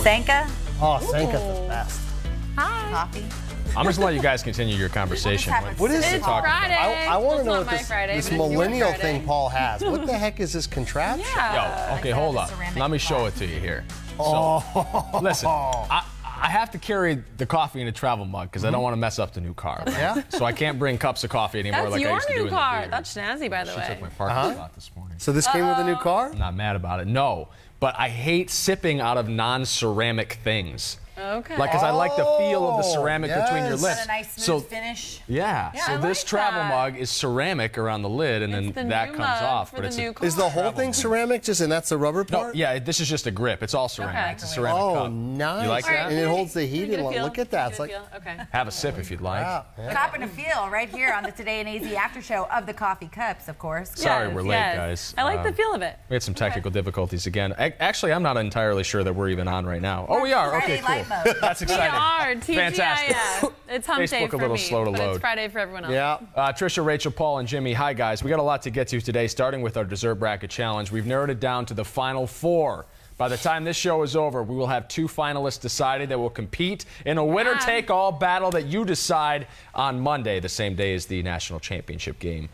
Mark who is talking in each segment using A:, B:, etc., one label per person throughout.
A: Sanka?
B: Oh, Sanka's the best.
A: Hi. Coffee.
C: I'm just gonna let you guys continue your conversation.
B: What is it?
D: It's Friday.
B: I want to know what
D: Friday,
B: this
D: but it's your
B: millennial
D: Friday.
B: thing Paul has. What the heck is this contraption?
D: Yeah.
C: Yo, okay, hold up. Let me show it to you here.
B: Oh.
C: Listen, I have to carry the coffee in a travel mug because I don't want to mess up the new car. Right?
B: Yeah?
C: So I can't bring cups of coffee anymore
D: That's
C: like I
D: your
C: used to do
D: new
C: in the
D: car.
C: theater.
D: That's snazzy, by the
C: She
D: way.
C: took my parking spot this morning.
B: So this came with a new car?
C: I'm not mad about it. No, but I hate sipping out of non-ceramic things.
D: Okay.
C: Like, because I like the feel of the ceramic between your
B: yes.
C: lips.
A: Got a nice smooth finish.
C: Yeah. So
D: I
C: this
D: like
C: travel
D: that.
C: mug is ceramic around the lid, and
D: It's
C: then
D: the
C: that
D: new
C: comes
D: mug
C: off.
D: for
C: But
D: the
C: it's
D: new car.
B: Is the whole thing ceramic just, and that's the rubber
C: no,
B: part?
C: yeah. This is just a grip. It's all ceramic.
D: Okay.
C: It's a ceramic
B: Oh,
C: cup.
B: nice.
C: You like that?
B: And it holds the heat.
D: Get a
B: And
D: feel.
B: look at that. It's
D: Get a
B: like,
D: feel. Okay.
C: Have a sip if you'd like.
B: wow. Yeah.
A: Copping a feel right here on the Today in AZ After Show of the Coffee Cups, of course.
C: Sorry
D: Yes,
C: we're late,
D: yes.
C: guys.
D: I like the feel of it.
C: We had some technical difficulties again. Actually, I'm not entirely sure that we're even on right now. Oh, we are. Okay,
A: Friday
C: cool.
A: light mode.
C: That's
D: We
C: exciting.
D: are. TGIF.
C: Fantastic.
D: It's hump day
C: Facebook
D: for
C: a little
D: me,
C: slow to
D: but
C: load.
D: it's Friday for everyone else.
B: Yeah.
C: Trisha, Rachel, Paul, and Jimmy, hi guys. We got a lot to get to today, starting with our dessert bracket challenge. We've narrowed it down to the final 4. By the time this show is over, we will have 2 finalists decided that will compete in a winner-take-all battle that you decide on Monday, the same day as the national championship game.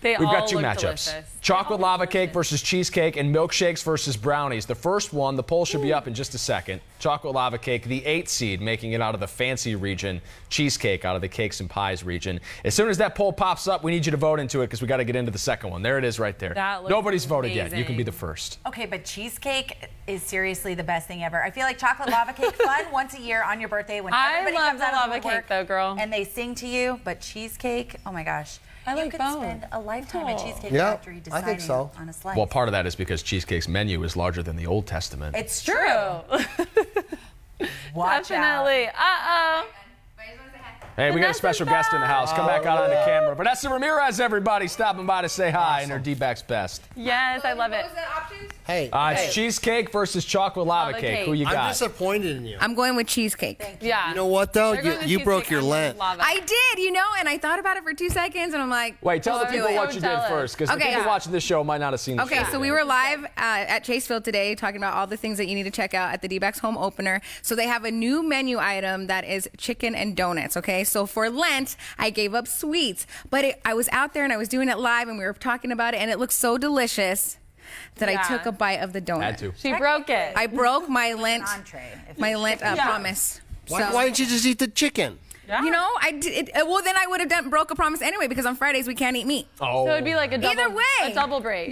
D: They
C: We've
D: all
C: got 2
D: look
C: matchups.
D: delicious.
C: Chocolate
D: They all
C: lava
D: look
C: cake
D: delicious.
C: versus cheesecake, and milkshakes versus brownies. The first one, the poll should be up in just a second. Chocolate lava cake, the 8th seed, making it out of the fancy region. Cheesecake out of the cakes and pies region. As soon as that poll pops up, we need you to vote into it because we got to get into the second one. There it is right there.
D: That looks
C: Nobody's voted yet. You can be
D: amazing.
C: the first.
A: Okay, but cheesecake is seriously the best thing ever. I feel like chocolate lava cake fun once a year on your birthday when
D: I
A: everybody
D: love
A: comes
D: the
A: out of
D: lava
A: woodwork
D: cake, though, girl.
A: and they sing to you. But cheesecake, oh my gosh,
D: I
A: you
D: like
A: could
D: both.
A: spend a lifetime at Cheesecake
B: Yeah,
A: Factory
B: I
A: deciding
B: think so.
A: on a slice.
C: Well, part of that is because Cheesecake's menu is larger than the Old Testament.
A: it's
D: True.
A: Watch out.
D: Definitely. Uh-oh.
C: Hey, we got a
D: Vanessa's
C: special guest in the house. Come back out on the camera. Vanessa Ramirez, everybody, stopping by to say hi in her D-backs best.
D: Yes, I love it.
B: Hey,
C: It's cheesecake versus chocolate lava
D: Lava
C: cake.
D: cake.
C: Who you
B: I'm
C: got?
B: disappointed in you.
E: I'm going with cheesecake.
D: Yeah.
B: You know what, though?
D: They're going with
B: You broke
D: cheesecake,
B: your
D: I'm going
B: Lent.
D: with lava.
E: I did, and I thought about it for 2 seconds, and I'm like,
C: Wait, tell the
E: let's do
C: people
E: it.
C: what you did
D: Tell us.
C: first, because the
E: Okay,
C: people
E: yeah.
C: watching this show might not have seen the
E: Okay,
C: show.
E: so we were live at Chasefield today talking about all the things that you need to check out at the D-backs home opener. So they have a new menu item that is chicken and donuts, okay? So for Lent, I gave up sweets, but I was out there and I was doing it live and we were talking about it and it looked so delicious that I
D: Yeah.
E: took a bite of the donut.
C: Had to.
D: She broke it.
E: I broke my Lent,
A: Entree. If
E: my
A: it's
E: Lent
A: chicken.
E: promise.
B: Why didn't you just eat the chicken?
D: Yeah.
E: I did. Well, then I would have broke a promise anyway because on Fridays we can't eat meat.
C: Oh.
D: So it'd be like a double,
E: Either way,
D: a double break.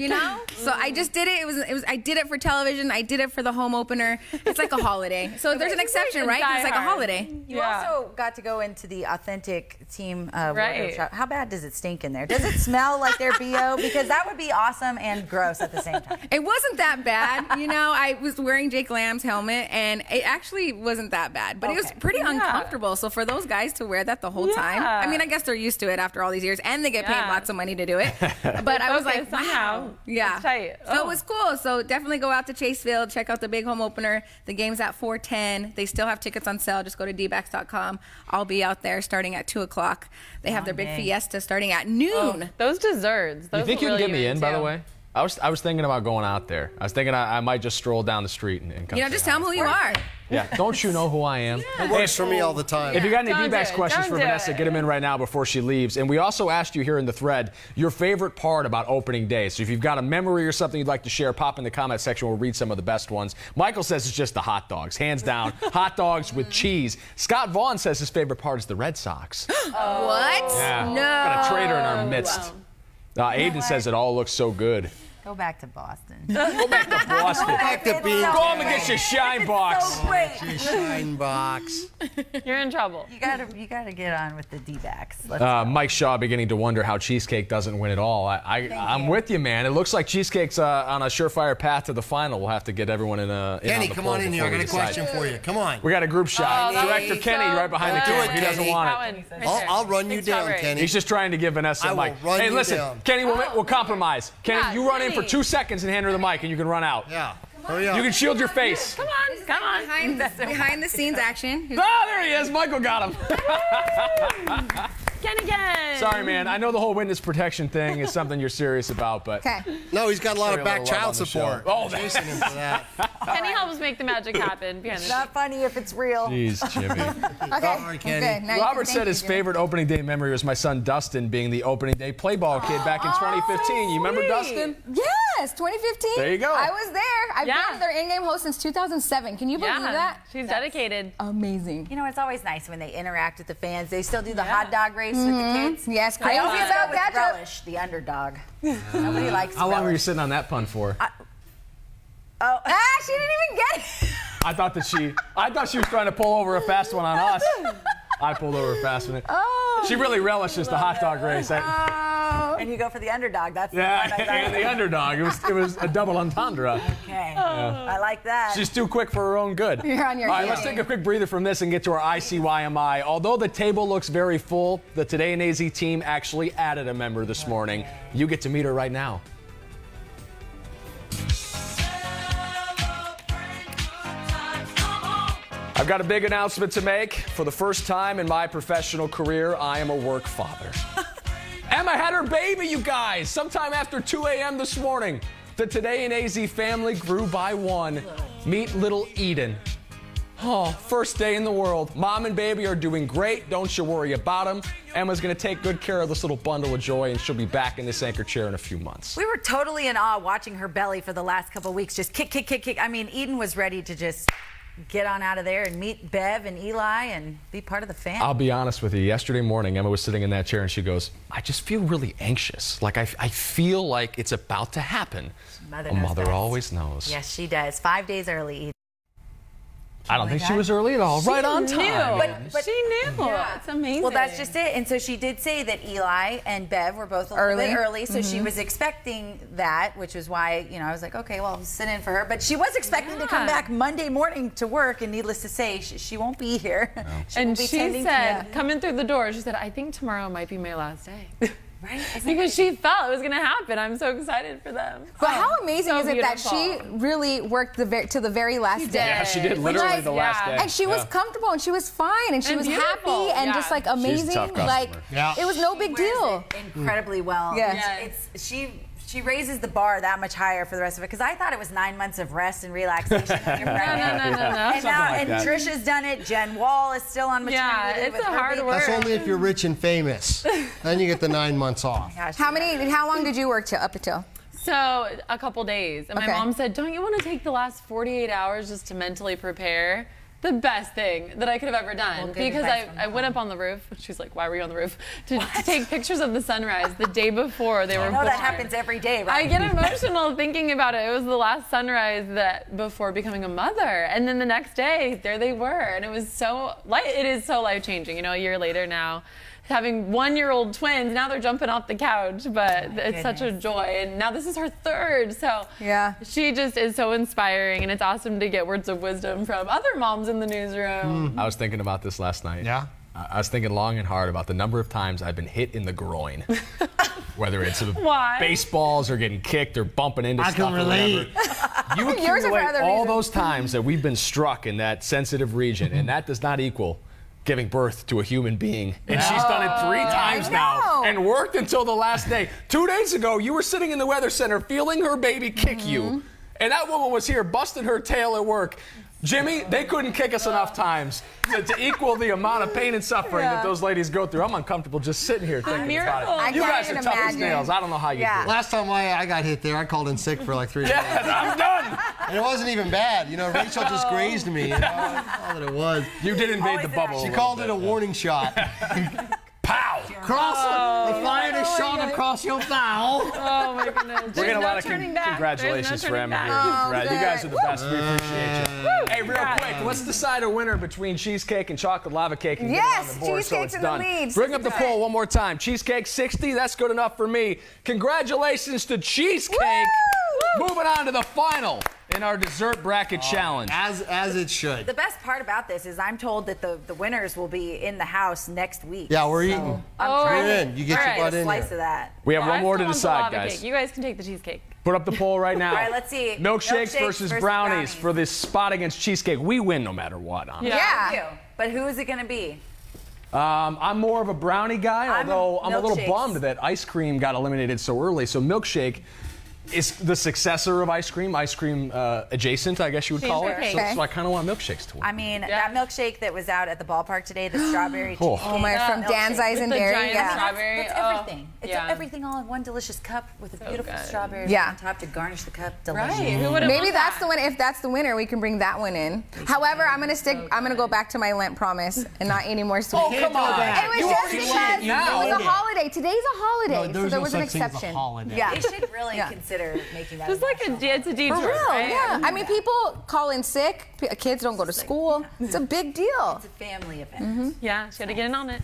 E: So I just did it. It was. I did it for television. I did it for the home opener. It's like a holiday. So there's an exception, right? 'Cause it's like a
D: Die hard.
E: holiday.
A: You also got to go into the authentic team wardrobe
D: Right.
A: shop. How bad does it stink in there? Does it smell like their BO? Because that would be awesome and gross at the same time.
E: It wasn't that bad. I was wearing Jake Lamb's helmet, and it actually wasn't that bad. But it was
A: Okay.
E: pretty
D: Yeah.
E: uncomfortable. So for those guys to wear that the whole time,
D: Yeah.
E: I mean, I guess they're used to it after all these years, and they get paid
D: Yeah.
E: lots of money to do it. But I was
D: Okay,
E: like,
D: somehow.
E: wow. Yeah.
D: It's tight.
E: So it
D: Oh.
E: was cool. So definitely go out to Chasefield, check out the big home opener. The game's at 4:10. They still have tickets on sale. Just go to dbacks.com. I'll be out there starting at 2 o'clock. They have their big
A: dang.
E: fiesta starting at noon.
D: Those desserts. Those
C: You think
D: will
C: you can
D: really
C: get me in, by the
D: too.
C: way? I was thinking about going out there. I was thinking I might just stroll down the street and come.
E: Just tell them who you are.
C: Yeah. Don't you know who I am?
B: It works for me all the time.
C: If you got any
D: Don't
C: D-backs
D: do it.
C: questions
D: Don't
C: for
D: do
C: Vanessa,
D: it.
C: get them in right now before she leaves. And we also asked you here in the thread your favorite part about opening day. So if you've got a memory or something you'd like to share, pop in the comment section. We'll read some of the best ones. Michael says it's just the hot dogs, hands down. Hot dogs with cheese. Scott Vaughn says his favorite part is the Red Sox.
E: What?
C: Yeah.
E: No.
C: Got a traitor in our midst. Aiden says it all looks so good.
A: Go back to Boston.
C: Go back to Boston.
B: Back to being
C: Go home and get your shine box.
A: So great.
B: Shine box.
D: You're in trouble.
A: You gotta get on with the D-backs.
C: Mike Shaw beginning to wonder how cheesecake doesn't win at all. I'm with you, man. It looks like cheesecake's on a surefire path to the final. We'll have to get everyone in a.
B: Kenny, come on in here. I got a question for you. Come on.
C: We got a group shot.
D: that
C: Director
D: would be
C: Kenny
D: so
C: right behind the
D: good.
C: camera.
B: Do it,
C: He doesn't
B: Kenny.
C: want
D: That
C: it.
D: one, right there.
B: I'll run you
D: Thanks,
B: down,
D: Robert.
B: Kenny.
C: He's just trying to give Vanessa
B: I
C: the
B: will
C: mic.
B: run
C: Hey,
B: you
C: listen,
B: down.
C: Kenny, we'll compromise. Kenny,
D: Yeah,
C: you run in for
D: Kenny.
C: 2 seconds and hand her the mic, and you can run out.
B: Yeah. Hurry up.
C: You can shield your face.
D: Come on, come on.
E: Behind the scenes action.
C: Ah, there he is. Michael got him.
D: Again.
C: Sorry, man. I know the whole witness protection thing is something you're serious about, but
E: Okay.
B: No, he's got a lot of back
C: Little love
B: child
C: on the
B: support.
C: show. Oh,
B: chasing him for that.
D: Kenny helps make the magic happen behind the scenes.
A: Not funny if it's real.
C: Jeez, Jimmy.
E: Okay.
B: Sorry, Kenny.
E: Good. Now you
C: Robert
E: can
C: said
E: thank
C: his
E: me, Jimmy.
C: favorite opening day memory was my son Dustin being the opening day play ball kid back in 2015. You remember
D: sweet.
C: Dustin?
E: Yes, 2015.
C: There you go.
E: I was there. I've
D: Yeah.
E: been their in-game host since 2007. Can you believe that?
D: She's dedicated.
E: Amazing.
A: You know, it's always nice when they interact with the fans. They still do the
D: Yeah.
A: hot dog race with the kids.
E: Yes,
A: I
E: crazy
A: always
E: about
A: go with
E: that.
A: relish, the underdog. Nobody likes
C: How long were you
A: relish.
C: sitting on that pun for?
A: Oh,
E: She didn't even get it.
C: I thought she was trying to pull over a fast one on us. I pulled over a fast one.
E: Oh.
C: She really relishes the hot dog race.
A: and you go for the underdog. That's the
C: Yeah,
A: one I
C: and the
A: like.
C: underdog. It was a double entendre.
A: Okay, I like that.
C: She's too quick for her own good.
E: You're on your
C: All right,
E: game.
C: let's take a quick breather from this and get to our ICYMI. Although the table looks very full, the Today in AZ team actually added a member this morning. You get to meet her right now. I've got a big announcement to make. For the first time in my professional career, I am a work father. Emma had her baby, you guys, sometime after 2 a.m. this morning. The Today in AZ family grew by one. Meet little Eden. Oh, first day in the world. Mom and baby are doing great. Don't you worry about them. Emma's going to take good care of this little bundle of joy, and she'll be back in this anchor chair in a few months.
A: We were totally in awe watching her belly for the last couple of weeks. Just kick, kick, kick, kick. I mean, Eden was ready to just get on out of there and meet Bev and Eli and be part of the family.
C: I'll be honest with you. Yesterday morning, Emma was sitting in that chair, and she goes, I just feel really anxious. Like, I feel like it's about to happen.
A: Mother
C: A
A: knows
C: mother
A: best.
C: always knows.
A: Yes, she does. 5 days early, Eden.
C: I don't think she was early at all. Right on time.
A: But
D: She knew.
A: Yeah.
D: It's amazing.
A: Well, that's just it. And so she did say that Eli and Bev were both a little bit early, so
E: Mm-hmm.
A: she was expecting that, which was why, you know, I was like, okay, well, I'll sit in for her. But she was expecting to come back Monday morning to work, and needless to say, she won't be here. She
D: And
A: will be
D: she
A: tending to
D: said,
A: me.
D: coming through the door, she said, I think tomorrow might be my last day.
A: Right?
D: Because she felt it was going to happen. I'm so excited for them.
E: But how amazing
D: so
E: is it that
D: beautiful.
E: she really worked to the very last day?
C: Yeah, she did literally
E: Like,
C: the last day.
E: And she was
C: Yeah.
E: comfortable and she was fine and she
D: And
E: was
D: beautiful,
E: happy and
D: yeah.
E: just like
C: She's a
E: amazing.
C: tough customer.
E: Like
B: Yeah.
E: it was no big
A: Wears
E: deal.
A: it incredibly well.
E: Yeah.
A: She raises the bar that much higher for the rest of it, because I thought it was 9 months of rest and relaxation. when you're pregnant.
D: No.
A: And now,
C: like
A: and
C: that.
A: Trisha's done it. Jen Wall is still on maternity
D: Yeah,
A: leave
D: it's
A: with
D: a
A: her
D: hard
A: baby.
D: work.
B: That's only if you're rich and famous. Then you get the 9 months off.
A: Gosh,
E: How long did you work till up until?
D: So a couple days. And my
E: Okay.
D: mom said, don't you want to take the last 48 hours just to mentally prepare? The best thing that I could have ever done.
A: Well, good
D: Because
A: advice from
D: I went up on the roof. She's like, why were you on the roof? To take pictures of the sunrise the day before they were
A: I
D: born.
A: know that happens every day,
D: I
A: right?
D: get emotional thinking about it. It was the last sunrise that before becoming a mother, and then the next day, there they were, and it was so it is so life changing. You know, a year later now, having 1-year-old twins, now they're jumping off the couch, but it's such a joy. And now this is her third, so
E: Yeah.
D: she just is so inspiring, and it's awesome to get words of wisdom from other moms in the newsroom.
C: I was thinking about this last night.
B: Yeah?
C: I was thinking long and hard about the number of times I've been hit in the groin. Whether it's
D: Why?
C: baseballs or getting kicked or bumping into
B: I
C: stuff
B: can
C: or whatever.
B: relate.
C: You
E: Yours are for
C: accumulate
E: other
C: all
E: reasons.
C: those times that we've been struck in that sensitive region, and that does not equal giving birth to a human being. And she's done it 3 times now
E: know.
C: and worked until the last day. 2 days ago, you were sitting in the weather center feeling her baby kick you. And that woman was here busting her tail at work. Jimmy, they couldn't kick us enough times to equal the amount of pain and suffering that those ladies go through. I'm uncomfortable just sitting here thinking about
D: miracle.
C: it. You
E: I
C: guys
E: can't
C: are
E: even
C: tough as
E: imagine.
C: nails. I don't know how you do it.
B: Last time I got hit there, I called in sick for like 3 days.
C: Yeah, I'm done.
B: And it wasn't even bad. You know, Rachel just grazed me. You know, that's all that it was.
C: You did invade
A: Always
C: the
A: an
C: bubble.
A: action.
B: She called it a warning shot.
C: Pow!
B: They fired a shot across your bow.
D: Oh my goodness.
C: We're getting a
D: There's
C: lot
D: no
C: of
D: turning back.
C: congratulations
D: There's no
C: for
D: turning
C: Emma here.
D: back.
C: Congrats. You guys are the best. We appreciate you. Hey, real
D: Congrats.
C: quick, let's decide a winner between cheesecake and chocolate lava cake. And
E: Yes,
C: get it on the board so
E: cheesecake's
C: it's
E: in the
C: done.
E: lead.
C: Bring up the poll one more time. Cheesecake 60, that's good enough for me. Congratulations to Cheesecake.
E: Woo!
C: Moving on to the final in our dessert bracket challenge.
B: As it should.
A: The best part about this is I'm told that the winners will be in the house next week.
B: Yeah, we're eating.
A: I'm trying
B: You're
A: to
B: in. You get
A: try
B: your
A: to
B: butt
A: get a
B: in
A: slice
B: here.
A: of that.
C: We have
D: I
C: one more
D: still
C: to
D: want the
C: decide,
D: lava
C: guys.
D: cake. You guys can take the cheesecake.
C: Put up the poll right now.
A: All right, let's see.
C: Milkshakes versus brownies
A: brownies.
C: for this spot against cheesecake. We win no matter what, honestly.
E: Yeah.
A: But who is it going to be?
C: I'm more of a brownie guy, although I'm a little bummed that ice cream got eliminated so early. So milkshake is the successor of ice cream adjacent, I guess you would call it. So I kind of want milkshakes to win.
A: I mean, that milkshake that was out at the ballpark today, the strawberry cheesecake.
E: Oh my, from Dan's Eyes and Dairy.
D: Strawberry.
A: It's everything. It's everything all in one delicious cup with a beautiful strawberry on top to garnish the cup. Delicious.
D: Right. Who would have
E: Maybe that's the one. If that's the winner, we can bring that one in. However, I'm gonna go back to my Lent promise and not eat any more sweets.
C: Oh, come on.
E: It was just because it was a holiday. Today's a holiday, so there was an exception.
A: Yeah, they should really consider making that.
D: It's like it's a detour.
E: For real,
D: right?
E: yeah. I mean, people call in sick. Kids don't go to school. It's a big deal.
A: It's a family event.
D: Yeah, gotta get in on it.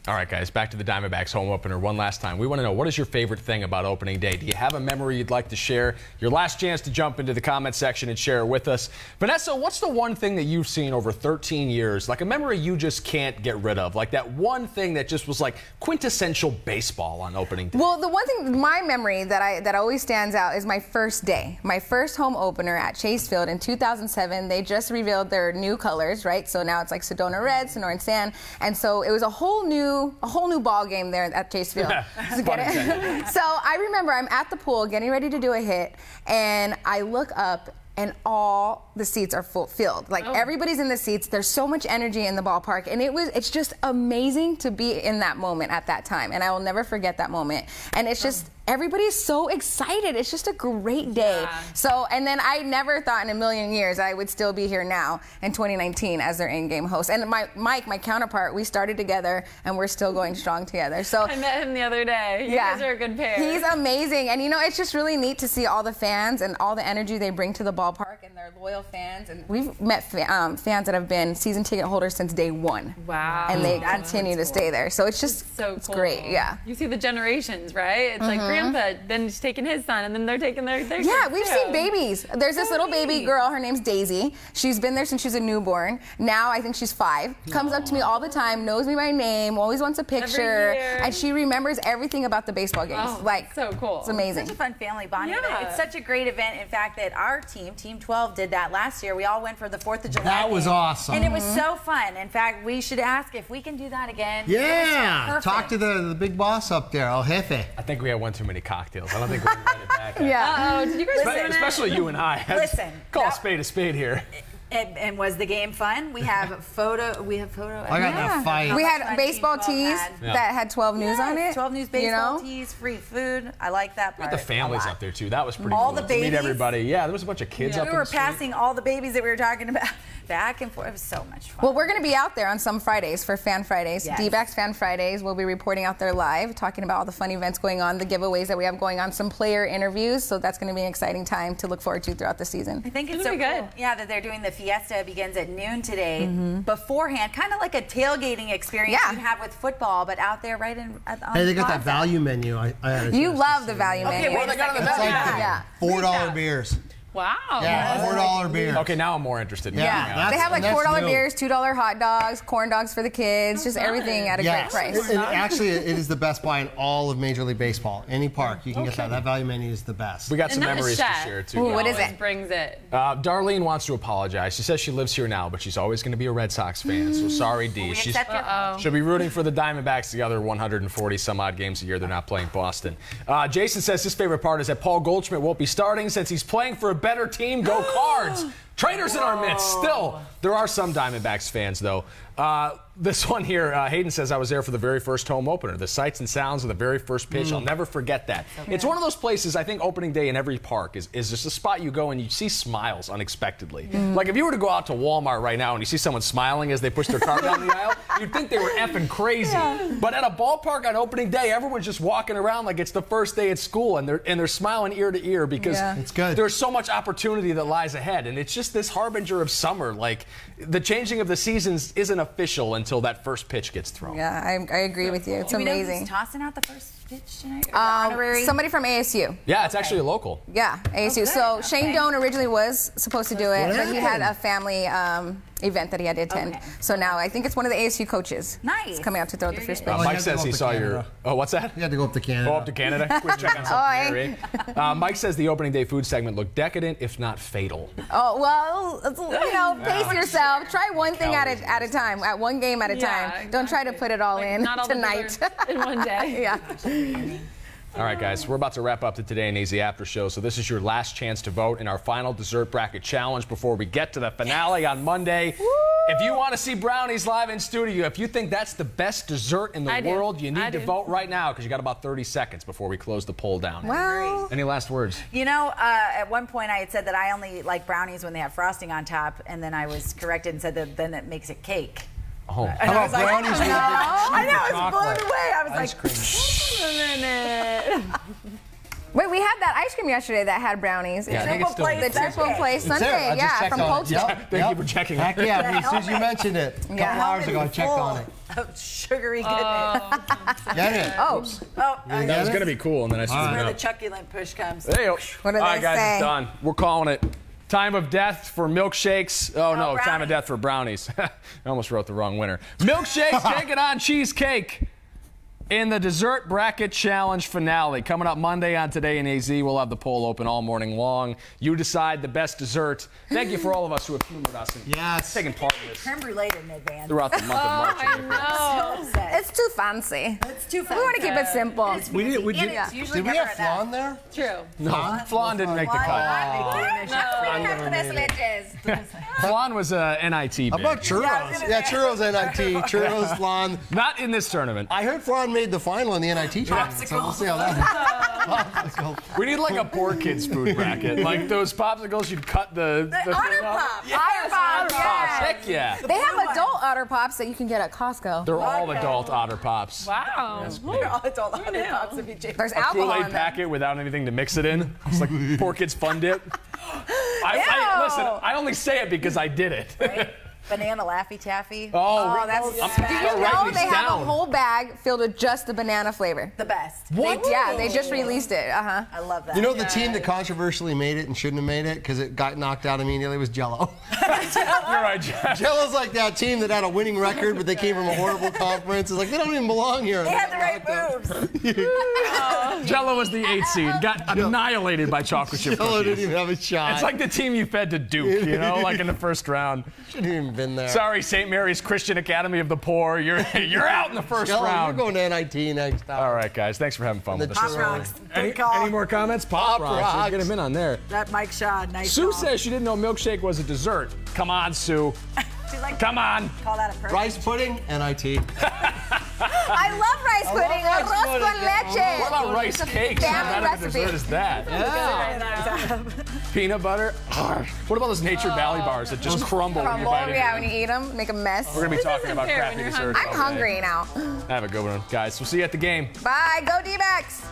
C: All right, guys, back to the Diamondbacks home opener one last time. We want to know, what is your favorite thing about opening day? Do you have a memory you'd like to share? Your last chance to jump into the comment section and share it with us. Vanessa, what's the one thing that you've seen over 13 years, like a memory you just can't get rid of? Like that one thing that just was like quintessential baseball on opening day?
E: Well, the one thing, my memory that always stands out is my first day. My first home opener at Chase Field in 2007. They just revealed their new colors, right? So now it's like Sedona Red, Sonoran Sand. And so it was a whole new ball game there at Chase Field. So I remember I'm at the pool getting ready to do a hit, and I look up and all the seats are filled. Like everybody's in the seats. There's so much energy in the ballpark, and it's just amazing to be in that moment at that time. And I will never forget that moment. And it's just everybody's so excited. It's just a great day.
D: Yeah.
E: So, and then I never thought in a million years I would still be here now in 2019 as their in-game host. And Mike, my counterpart, we started together and we're still going strong together. So
D: I met him the other day. You guys are a good pair.
E: He's amazing. And you know, it's just really neat to see all the fans and all the energy they bring to the ballpark, and they're loyal fans. And we've met fans that have been season ticket holders since day one.
D: Wow.
E: And they continue to stay there. So it's just it's great. Yeah.
D: You see the generations, right? It's like Grandpa, then he's taking his son, and then they're taking their
E: yeah, we've seen babies. There's this little baby girl, her name's Daisy. She's been there since she was a newborn. Now I think she's 5. Comes up to me all the time, knows me by name, always wants a picture, and she remembers everything about the baseball games.
D: Oh,
E: like,
D: so cool.
E: It's amazing.
A: Such a fun family bonding.
D: Yeah.
A: It's such a great event. In fact, that our team, Team 12, did that last year. We all went for the 4th of July.
B: That was awesome.
A: And it was so fun. In fact, we should ask if we can do that again.
B: Yeah. Talk to the big boss up there, El Jefe.
C: I think we had one too many cocktails. I don't think we can run it back.
E: Yeah.
D: Did you guys
C: Especially you and I.
A: Listen.
C: Call a spade here.
A: And was the game fun? We have photo.
B: I got in a fight.
E: We had baseball tees that had 12 news on it.
A: 12 news baseball tees, free food. I like that part.
C: We had the families up there too. That was pretty
A: all
C: cool.
A: the
C: To meet
A: babies.
C: everybody. Yeah, there was a bunch of kids up
A: We
C: in
A: were
C: the street.
A: passing all the babies that we were talking about back and forth. It was so much fun.
E: Well, we're going to be out there on some Fridays for Fan Fridays.
A: Yes.
E: D-backs Fan Fridays. We'll be reporting out there live, talking about all the fun events going on, the giveaways that we have going on, some player interviews. So that's going to be an exciting time to look forward to throughout the season.
A: I think it's
D: It'll
A: so
D: be good.
A: cool. Yeah, that they're doing the fiesta. Begins at noon today. Beforehand, kind of like a tailgating experience you have with football, but out there right on
B: Hey, they got
A: plaza.
B: that value menu. I had a
E: You
B: chance
E: love
B: to
E: the
B: see.
E: value menu.
C: what they got on the
B: It's
C: back?
B: like
E: Yeah.
B: $4 beers.
D: Wow.
B: Yeah, $4 beers.
C: Okay, now I'm more interested.
B: Yeah.
E: They have like
B: That's
E: $4
B: new.
E: beers, $2 hot dogs, corn dogs for the kids, just everything at a great price.
B: And actually, it is the best buy in all of Major League Baseball. Any park, you can get that. That value menu is the best.
C: We got some
D: And that
C: memories to
D: chef,
C: share too.
E: Ooh, what
C: guys.
E: is
D: always
E: it?
D: brings it.
C: Darlene wants to apologize. She says she lives here now, but she's always going to be a Red Sox fan. So sorry, D.
A: We accept your
C: She'll be rooting for the Diamondbacks the other 140 some odd games a year they're not playing Boston. Jason says his favorite part is that Paul Goldschmidt won't be starting since he's playing for a better team. Go Cards! Traitors in our midst. Still, there are some Diamondbacks fans, though. This one here, Hayden says, I was there for the very first home opener. The sights and sounds of the very first pitch. I'll never forget that. It's one of those places, I think opening day in every park is just a spot you go and you see smiles unexpectedly. Like if you were to go out to Walmart right now and you see someone smiling as they push their cart down the aisle, you'd think they were effing crazy. But at a ballpark on opening day, everyone's just walking around like it's the first day at school, and they're smiling ear to ear because
B: It's good.
C: there's so much opportunity that lies ahead. And it's just this harbinger of summer. Like the changing of the seasons isn't official until that first pitch gets thrown.
E: Yeah, I agree with you. It's
A: Do we know
E: amazing.
A: who's tossing out the first pitch tonight? Or the honorary?
E: Somebody from ASU.
C: Yeah, it's actually a local.
E: Yeah, ASU.
A: good.
E: So Shane
A: Okay.
E: Doan originally was supposed to do it, but he had a family event that he had to attend.
A: Okay.
E: So now I think it's one of the ASU coaches.
A: Nice.
E: He's coming out to throw the first pitch.
B: Well,
C: Mike
B: had to go
C: says
B: up
C: he
B: to
C: saw
B: Canada.
C: your. Oh, what's that?
B: You had to go up to Canada.
C: Go up to Canada. Quick check on something there, eh? Mike says the opening day food segment looked decadent, if not fatal.
E: Oh, well, you know, pace yourself. Try one thing at a time, at one game at a time.
D: Exactly.
E: Don't try to put it all in
D: Not all
E: tonight.
D: the in one day.
E: Yeah.
C: All right, guys, we're about to wrap up the Today in AZ After Show, so this is your last chance to vote in our final dessert bracket challenge before we get to the finale on Monday.
E: Woo!
C: If you want to see brownies live in studio, if you think that's the best dessert in the world, you need to vote right now because you got about 30 seconds before we close the poll down.
E: Well,
C: Any last words?
A: You know, at one point I had said that I only like brownies when they have frosting on top, and then I was corrected and said that then it makes it cake.
C: Oh.
A: And I was like,
B: brownies with
A: I know, I was
B: chocolate?
A: blown away. I was
B: Ice
A: like,
B: cream.
A: a minute.
E: wait, we had that ice cream yesterday that had brownies.
C: Yeah, I think it's still
A: Triple
E: The
A: play
E: triple
A: Sunday.
E: play
B: It's there.
E: Sunday,
B: I just
E: yeah,
B: checked
E: from
B: on it.
E: Coach.
B: Yep.
C: Thank you for checking.
B: Heck yeah, as soon as you mentioned it, a couple hours ago, I checked on it.
A: Of sugary goodness.
B: Get it?
E: Oh,
C: That was going to be cool, and then I screwed
A: Where
C: it
A: the
C: up.
A: chucculent push comes.
C: Hey,
E: What do
C: all right,
E: they
C: guys,
E: say?
C: it's done. We're calling it. Time of death for milkshakes. Oh, no, time of
A: brownies.
C: death for brownies. I almost wrote the wrong winner. Milkshakes taking on cheesecake in the dessert bracket challenge finale. Coming up Monday on Today in AZ, we'll have the poll open all morning long. You decide the best dessert. Thank you for all of us who have humored us and
B: Yes.
C: taken part in this
A: Creme brulee didn't advance.
C: throughout the month of March.
D: I know.
A: So sad.
E: it's too fancy.
A: It's too
E: We want to keep it simple.
A: And it's usually
B: Did we
A: never
B: have
A: enough.
B: flan there?
D: True.
C: No, flan didn't make the cut. Flan was a NIT bid.
B: How about churros? Yeah, churros NIT, churros flan.
C: Not in this tournament.
B: I heard flan made the final in the NIT tournament, so we'll see how that is.
C: We need like a poor kid's food bracket. Like those popsicles, you'd cut the thing
A: Otter
C: off.
A: Pop.
C: Yes,
E: Otter Pop,
C: Otter Pops.
E: yes.
C: Heck yeah.
E: They have adult Otter Pops that you can get at Costco.
C: They're all adult Otter Pops.
D: Wow.
A: They're all adult Otter Pops if you change.
E: There's
C: A
E: alcohol
C: Kool-Aid
E: in them.
C: packet without anything to mix it in. It's like poor kid's fun dip. Listen, I only say it because I did it.
A: Right? Banana Laffy Taffy.
C: Oh,
E: That's,
C: I'm
E: do you
C: writing
E: know
C: these
E: they have
C: down.
E: a whole bag filled with just the banana flavor?
A: The best.
E: They just released it.
A: I love that.
B: You know the team that controversially made it and shouldn't have made it because it got knocked out immediately was Jello.
C: You're right, Jeff.
B: Jello's like that team that had a winning record, but they came from a horrible conference. It's like they don't even belong here.
A: They had the right moves.
C: Jello was the 8th seed. Got annihilated by chocolate chip
B: Jello didn't
C: cookies.
B: even have a shot.
C: It's like the team you fed to Duke, you know, like in the first round.
B: Shouldn't even been there.
C: Sorry, St. Mary's Christian Academy of the Poor. You're out in the first
B: Jello,
C: round.
B: you're going to NIT next time.
C: All right, guys. Thanks for having fun with us.
A: Pop rocks.
C: Any,
A: Good call.
C: any more comments? Pop rocks.
B: rocks.
C: Get him in on there.
A: That Mike Shaw, nice
C: Sue
A: call.
C: says she didn't know milkshake was a dessert. Come on, Sue.
A: She's like,
C: Come on.
A: call that a perfect.
B: Rice pudding, NIT.
E: I love rice pudding.
B: rice
E: Arroz con
B: pudding.
E: leche.
C: What about rice cakes? How
E: family
C: bad of a
E: recipe.
C: dessert is that?
B: Yeah.
C: Peanut butter? Arr. What about those Nature Valley bars that just crumble when you
E: Crumble,
C: bite
E: yeah,
C: into
E: when you eat them, make a mess.
C: We're going to be talking about
D: fair
C: crappy
D: when you're
C: desserts.
E: I'm
C: all day.
E: hungry now.
C: Have a good one, guys. We'll see you at the game.
E: Bye, go D-backs.